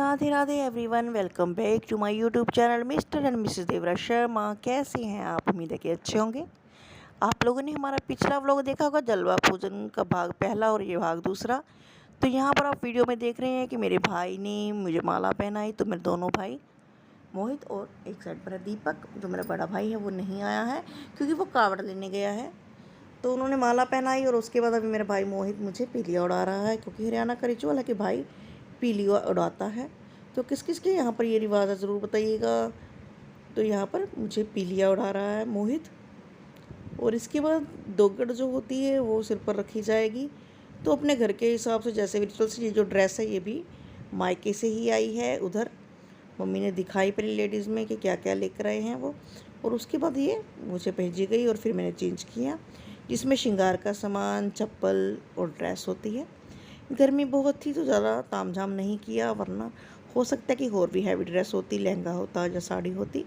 Radhe Radhe everyone, welcome back to my YouTube channel Mr and Mrs Devraj Sharma. कैसे हैं आप? उम्मीद है कि अच्छे होंगे। आप लोगों ने हमारा पिछला व्लॉग देखा होगा, जलवा पूजन का भाग पहला और ये भाग दूसरा। तो यहाँ पर आप वीडियो में देख रहे हैं कि मेरे भाई ने मुझे माला पहनाई। तो मेरे दोनों भाई मोहित और एक साइड पर है दीपक, जो मेरा बड़ा भाई है वो नहीं आया है क्योंकि वो कावड़ लेने गया है। तो उन्होंने माला पहनाई और उसके बाद अभी मेरा भाई मोहित मुझे पीलिया उड़ा रहा है, क्योंकि हरियाणा का रिचुअल है कि भाई पीलिया उड़ाता है। तो किस किस के यहाँ पर ये रिवाज है ज़रूर बताइएगा। तो यहाँ पर मुझे पीलिया उड़ा रहा है मोहित, और इसके बाद दोगड़ जो होती है वो सिर पर रखी जाएगी। तो अपने घर के हिसाब से जैसे रिचुअल से ये जो ड्रेस है ये भी मायके से ही आई है। उधर मम्मी ने दिखाई पहले लेडीज़ में कि क्या क्या लेकर आए हैं वो, और उसके बाद ये मुझे भेजी गई और फिर मैंने चेंज किया, जिसमें श्रृंगार का सामान, चप्पल और ड्रेस होती है। गर्मी बहुत थी तो ज़्यादा तामझाम नहीं किया, वरना हो सकता है कि और भी हैवी ड्रेस होती, लहंगा होता या साड़ी होती।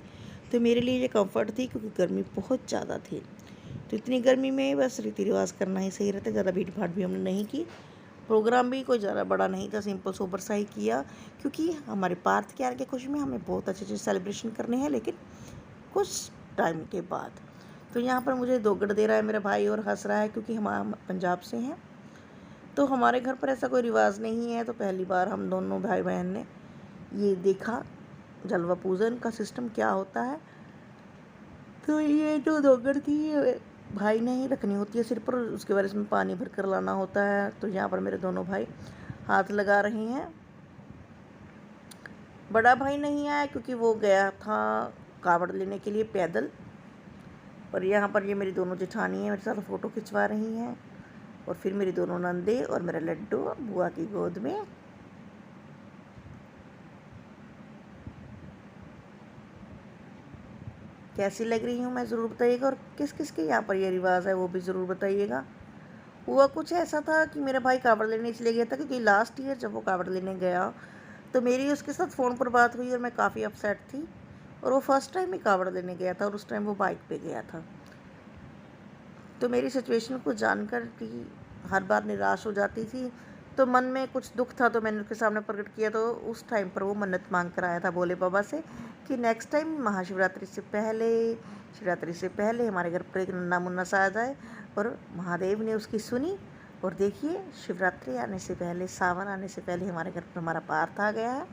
तो मेरे लिए ये कंफर्ट थी क्योंकि गर्मी बहुत ज़्यादा थी। तो इतनी गर्मी में बस रीति रिवाज करना ही सही रहता है। ज़्यादा भीड़ भाड़ भी हमने नहीं की। प्रोग्राम भी कोई ज़्यादा बड़ा नहीं था, सिंपल सोबर सा ही किया, क्योंकि हमारे पार्थ के आर के खुशी में हमें बहुत अच्छे अच्छे सेलिब्रेशन करने हैं, लेकिन कुछ टाइम के बाद। तो यहाँ पर मुझे दोगड़ दे रहा है मेरा भाई और हंस रहा है, क्योंकि हम पंजाब से हैं। तो हमारे घर पर ऐसा कोई रिवाज नहीं है, तो पहली बार हम दोनों भाई बहन ने ये देखा जलवा पूजन का सिस्टम क्या होता है। तो ये जो दोगड़ थी भाई ने ही रखनी होती है सिर पर, उसके बाद इसमें पानी भर कर लाना होता है। तो यहाँ पर मेरे दोनों भाई हाथ लगा रहे हैं। बड़ा भाई नहीं आया क्योंकि वो गया था कावड़ लेने के लिए पैदल। और यहाँ पर ये मेरी दोनों जेठानी है मेरे साथ फ़ोटो खिंचवा रही हैं, और फिर मेरी दोनों नंदे और मेरा लड्डू बुआ की गोद में। कैसी लग रही हूँ मैं ज़रूर बताइएगा, और किस किस के यहाँ पर ये रिवाज है वो भी ज़रूर बताइएगा। हुआ कुछ ऐसा था कि मेरा भाई कावड़ लेने इसलिए गया था क्योंकि लास्ट ईयर जब वो कावड़ लेने गया तो मेरी उसके साथ फ़ोन पर बात हुई और मैं काफ़ी अपसेट थी। और वो फर्स्ट टाइम ही कावड़ लेने गया था, और उस टाइम वो बाइक पे गया था। तो मेरी सिचुएशन को जानकर कि हर बार निराश हो जाती थी, तो मन में कुछ दुख था, तो मैंने उसके सामने प्रकट किया। तो उस टाइम पर वो मन्नत मांग कर आया था भोले बाबा से कि नेक्स्ट टाइम महाशिवरात्रि से पहले, शिवरात्रि से पहले हमारे घर पर एक नन्ना मुन्ना सा आ जाए। और महादेव ने उसकी सुनी, और देखिए शिवरात्रि आने से पहले, सावन आने से पहले हमारे घर पर हमारा पार्थ आ गया है।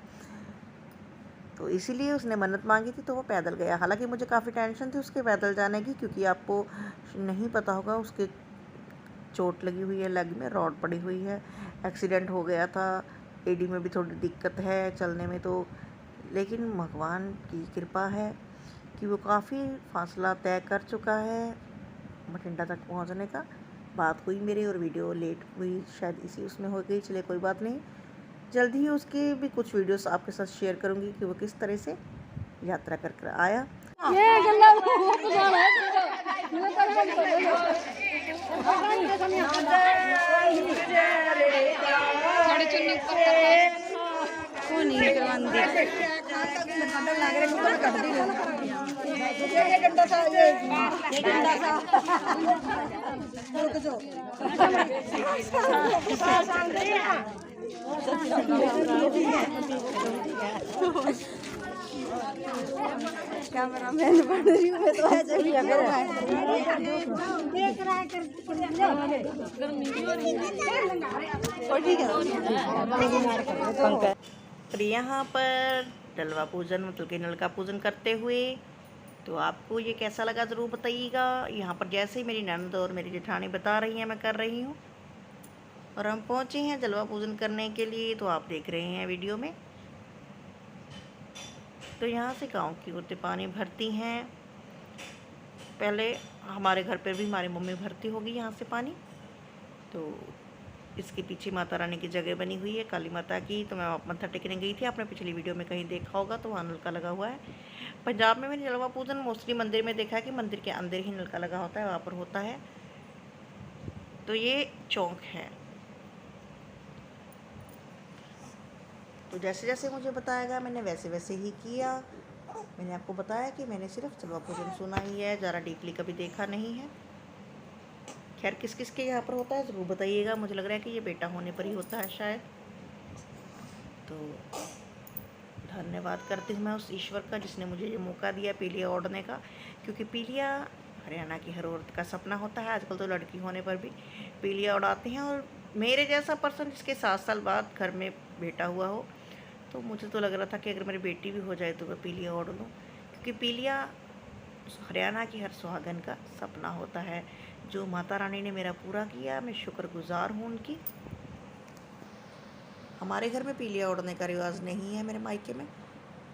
तो इसीलिए उसने मन्नत मांगी थी, तो वो पैदल गया। हालांकि मुझे काफ़ी टेंशन थी उसके पैदल जाने की, क्योंकि आपको नहीं पता होगा उसके चोट लगी हुई है, लेग में रॉड पड़ी हुई है, एक्सीडेंट हो गया था, एडी में भी थोड़ी दिक्कत है चलने में। तो लेकिन भगवान की कृपा है कि वो काफ़ी फासला तय कर चुका है बठिंडा तक पहुंचने का। बात हुई मेरी और वीडियो लेट हुई, शायद इसी उसमें हो गई। चलिए कोई बात नहीं, जल्द ही उसके भी कुछ वीडियोस आपके साथ शेयर करूंगी कि वो किस तरह से यात्रा कर कर आया। कैमरामैन बन रही हूँ मैं तो ऐसे ही लग रहा है। और यहाँ पर जलवा पूजन मतलब कि नल का पूजन करते हुए, तो आपको ये कैसा लगा ज़रूर बताइएगा। यहाँ पर जैसे ही मेरी ननद और मेरी जेठानी बता रही हैं मैं कर रही हूँ, और हम पहुँचे हैं जलवा पूजन करने के लिए। तो आप देख रहे हैं वीडियो में। तो यहाँ से गांव की औरतें पानी भरती हैं। पहले हमारे घर पर भी हमारी मम्मी भरती होगी यहाँ से पानी। तो इसके पीछे माता रानी की जगह बनी हुई है, काली माता की। तो मैं मत्था टेकने गई थी, आपने पिछली वीडियो में कहीं देखा होगा, तो वहाँ नलका लगा हुआ है। पंजाब में मैंने जलवा पूजन मोस्टली मंदिर में देखा है कि मंदिर के अंदर ही नलका लगा होता है, वहाँ पर होता है। तो ये चौक है। तो जैसे जैसे मुझे बताया गया मैंने वैसे वैसे ही किया। मैंने आपको बताया कि मैंने सिर्फ जलवा पूजन सुना ही है, ज़्यादा डीपली कभी देखा नहीं है। खैर किस किस के यहाँ पर होता है ज़रूर बताइएगा। मुझे लग रहा है कि ये बेटा होने पर ही होता है शायद। तो धन्यवाद करती हूँ मैं उस ईश्वर का जिसने मुझे ये मौका दिया पीलिया ओढ़ने का, क्योंकि पीलिया हरियाणा की हर औरत का सपना होता है। आजकल तो लड़की होने पर भी पीलिया उड़ाते हैं, और मेरे जैसा पर्सन जिसके 7 साल बाद घर में बेटा हुआ हो, तो मुझे तो लग रहा था कि अगर मेरी बेटी भी हो जाए तो मैं पीलिया ओढ़ लूँ, क्योंकि पीलिया हरियाणा की हर सुहागन का सपना होता है, जो माता रानी ने मेरा पूरा किया। मैं शुक्रगुजार हूँ उनकी। हमारे घर में पीलिया ओढ़ने का रिवाज नहीं है मेरे मायके में,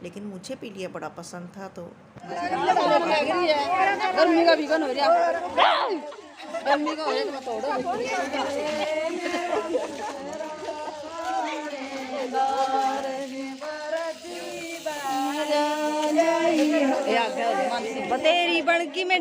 लेकिन मुझे पीलिया बड़ा पसंद था। तो गर्मी का बीगन हो रहा गर्मी का हो रहा तो तोड़ो बतेरी बनकी में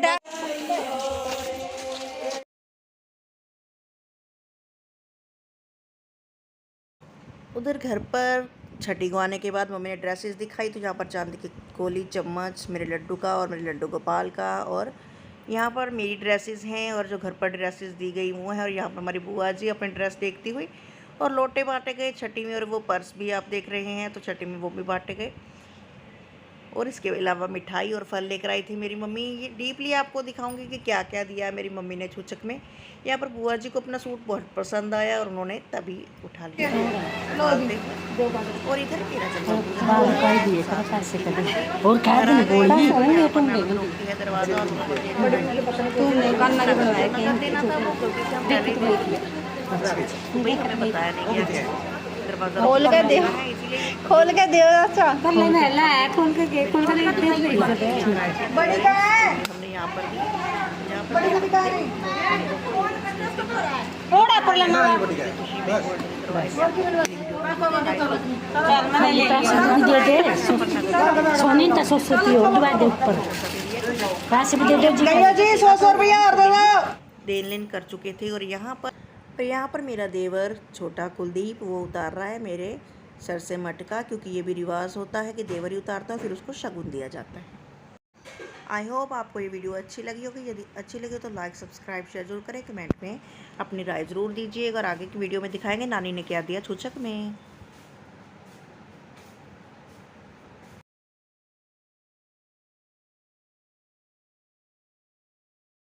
उधर घर पर छठी को आने के बाद मम्मी ने ड्रेसेस दिखाई, तो यहाँ पर चांदी की कोली चम्मच मेरे लड्डू का और मेरे लड्डू गोपाल का, और यहाँ पर मेरी ड्रेसेस हैं, और जो घर पर ड्रेसेस दी गई वो है। और यहाँ पर हमारी बुआ जी अपनी ड्रेस देखती हुई, और लोटे बांटे गए छठी में, और वो पर्स भी आप देख रहे हैं, तो छठी में वो भी बांटे गए। और इसके अलावा मिठाई और फल लेकर आई थी मेरी मम्मी। ये डीपली आपको दिखाऊंगी कि क्या क्या दिया मेरी मम्मी ने छूचक में। यहाँ पर बुआ जी को अपना सूट बहुत पसंद आया, और उन्होंने तभी उठा लिया। और इधर खोल के दे खोल के दे अच्छा खोल के बड़ी का है। हमने यहाँ पर थोड़ा पर लेना सोनी तो सरस्वती हो दे ऊपर पैसे भी दे दो जी 100 रुपया और दे दो। देन लेन कर चुके थे। और यहाँ पर मेरा देवर छोटा कुलदीप वो उतार रहा है मेरे सर से मटका, क्योंकि ये भी रिवाज होता है कि देवर ही उतारता है, फिर उसको शगुन दिया जाता है। आई होप आपको ये वीडियो अच्छी लगी होगी। यदि अच्छी लगी तो लाइक सब्सक्राइब शेयर जरूर करें। कमेंट में अपनी राय ज़रूर दीजिए। और आगे की वीडियो में दिखाएंगे नानी ने क्या दिया छूचक में।